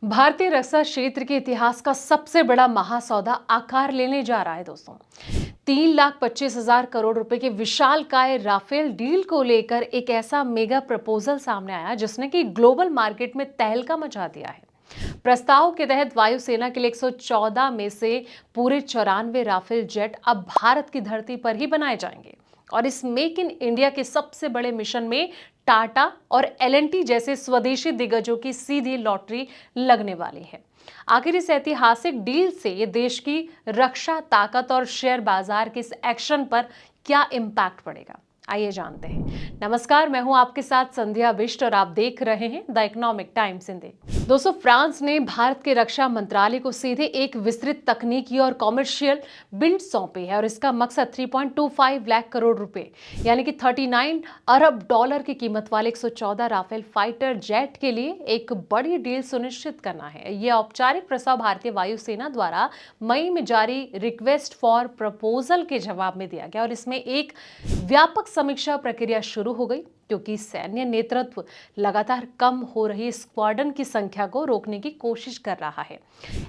भारतीय रक्षा क्षेत्र के इतिहास का सबसे बड़ा महासौदा आकार लेने जा रहा है दोस्तों। 3,25,000 करोड़ रुपए के विशालकाय राफेल डील को लेकर एक ऐसा मेगा प्रपोजल सामने आया जिसने कि ग्लोबल मार्केट में तहलका मचा दिया है। प्रस्ताव के तहत वायुसेना के लिए 114 में से पूरे 94 राफेल जेट अब भारत की धरती पर ही बनाए जाएंगे और इस मेक इन इंडिया के सबसे बड़े मिशन में टाटा और एल&टी जैसे स्वदेशी दिग्गजों की सीधी लॉटरी लगने वाली है। आखिर इस ऐतिहासिक डील से ये देश की रक्षा ताकत और शेयर बाजार के इस एक्शन पर क्या इम्पैक्ट पड़ेगा, आइए जानते हैं। नमस्कार, मैं हूं आपके साथ संध्या बिष्ट और आप देख रहे हैं द इकोनॉमिक टाइम्स हिंदी। दोस्तों, फ्रांस ने भारत के रक्षा मंत्रालय को सीधे एक विस्तृत तकनीकी और कॉमर्शियल बिड सौंपी है और इसका मकसद 3.25 लाख करोड़ रुपए यानी कि 39 अरब डॉलर की कीमत वाले 114 राफेल फाइटर जेट के लिए एक बड़ी डील सुनिश्चित करना है। यह औपचारिक प्रस्ताव भारतीय वायुसेना द्वारा मई में जारी रिक्वेस्ट फॉर प्रपोजल के जवाब में दिया गया और इसमें एक व्यापक समीक्षा प्रक्रिया शुरू हो गई क्योंकि सैन्य नेतृत्व लगातार कम हो रही स्क्वाड्रन की संख्या को रोकने की कोशिश कर रहा है।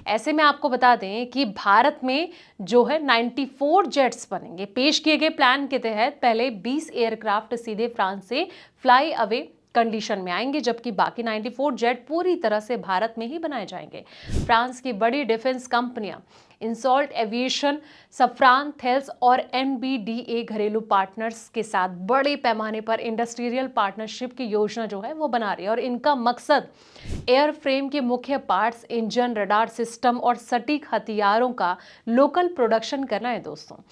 ऐसे में आपको बता दें कि भारत में जो है 94 जेट्स बनेंगे। पेश किए गए प्लान के तहत पहले 20 एयरक्राफ्ट सीधे फ्रांस से फ्लाई अवे कंडीशन में आएंगे जबकि बाकी 94 जेट पूरी तरह से भारत में ही बनाए जाएंगे। फ्रांस की बड़ी डिफेंस कंपनियां इंसॉल्ट एविएशन, सफ्रान थेल्स और एनबीडीए घरेलू पार्टनर्स के साथ बड़े पैमाने पर इंडस्ट्रियल पार्टनरशिप की योजना जो है वो बना रही है और इनका मकसद एयरफ्रेम के मुख्य पार्ट्स, इंजन, रडार सिस्टम और सटीक हथियारों का लोकल प्रोडक्शन करना है। दोस्तों,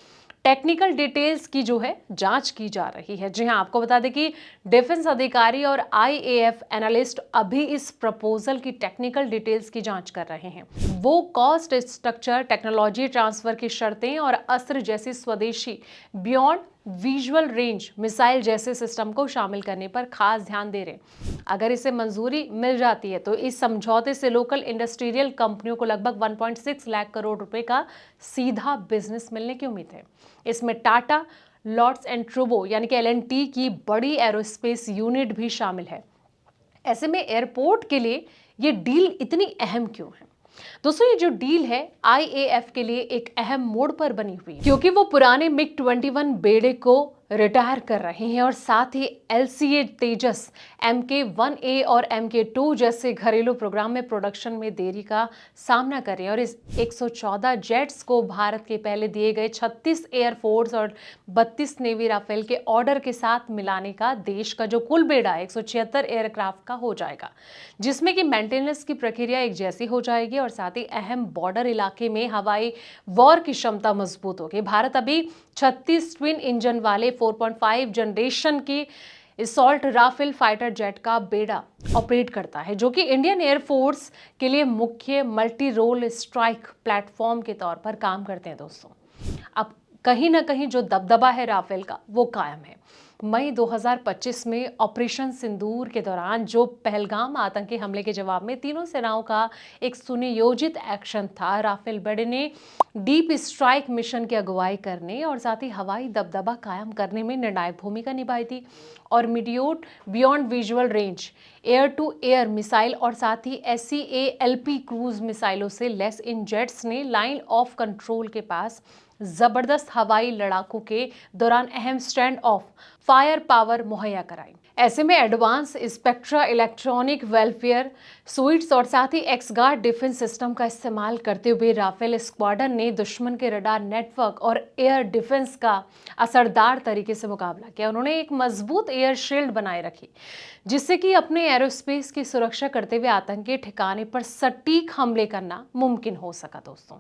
टेक्निकल डिटेल्स की जो है जांच की जा रही है। जी हां, आपको बता दें कि डिफेंस अधिकारी और आईएएफ एनालिस्ट अभी इस प्रपोजल की टेक्निकल डिटेल्स की जांच कर रहे हैं। वो कॉस्ट स्ट्रक्चर, टेक्नोलॉजी ट्रांसफर की शर्तें और अस्त्र जैसी स्वदेशी बियॉन्ड विजुअल रेंज मिसाइल जैसे सिस्टम को शामिल करने पर खास ध्यान दे रहे हैं। अगर इसे मंजूरी मिल जाती है तो इस समझौते से लोकल इंडस्ट्रियल कंपनियों को लगभग 1.6 लाख करोड़ रुपए का सीधा बिजनेस मिलने की उम्मीद है। इसमें टाटा, लॉर्ड्स एंड ट्रूबो यानी कि एल&टी की बड़ी एरोस्पेस यूनिट भी शामिल है। ऐसे में एयरपोर्ट के लिए ये डील इतनी अहम क्यों है? दोस्तों, ये जो डील है आईएएफ के लिए एक अहम मोड़ पर बनी हुई है क्योंकि वो पुराने मिग 21 बेड़े को रिटायर कर रहे हैं और साथ ही एलसीए तेजस, MK-1A और MK-2 जैसे घरेलू प्रोग्राम में प्रोडक्शन में देरी का सामना कर रहे हैं और इस 114 जेट्स को भारत के पहले दिए गए 36 एयरफोर्स और 32 नेवी राफेल के ऑर्डर के साथ मिलाने का देश का जो कुल बेड़ा 176 एयरक्राफ्ट का हो जाएगा, जिसमें कि मेंटेनेंस की प्रक्रिया एक जैसी हो जाएगी और साथ ही अहम बॉर्डर इलाके में हवाई वॉर की क्षमता मजबूत होगी। भारत अभी 36 ट्विन इंजन वाले 4.5 जनरेशन की असॉल्ट राफेल फाइटर जेट का बेड़ा ऑपरेट करता है जो कि इंडियन एयरफोर्स के लिए मुख्य मल्टी रोल स्ट्राइक प्लेटफॉर्म के तौर पर काम करते हैं। दोस्तों, अब कहीं ना कहीं जो दबदबा है राफेल का वो कायम है। मई 2025 में ऑपरेशन सिंदूर के दौरान जो पहलगाम आतंकी हमले के जवाब में तीनों सेनाओं का एक सुनियोजित एक्शन था, राफेल बेड़े ने डीप स्ट्राइक मिशन की अगुवाई करने और साथ ही हवाई दबदबा कायम करने में निर्णायक भूमिका निभाई थी और Meteor beyond visual range, air to air missile और साथ ही SCALP क्रूज मिसाइलों से लेस इन जेट्स ने लाइन ऑफ कंट्रोल के पास जबरदस्त हवाई लड़ाकों के दौरान अहम स्टैंड ऑफ फायर पावर मुहैया कराई। ऐसे में advance spectra electronic welfare suits और साथ ही एक्सगार्ड डिफेंस सिस्टम का इस्तेमाल करते हुए राफेल स्क्वाड्रन ने दुश्मन के रडार नेटवर्क और एयर डिफेंस का असरदार तरीके से मुकाबला किया। उन्होंने एक मजबूत एयर शील्ड बनाए रखी जिससे कि अपने एरोस्पेस की सुरक्षा करते हुए आतंकी ठिकाने पर सटीक हमले करना मुमकिन हो सका। दोस्तों,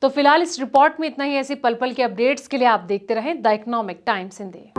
तो फिलहाल इस रिपोर्ट में इतना ही। ऐसी पल पल के अपडेट्स के लिए आप देखते रहें द इकोनॉमिक टाइम्स हिंदी।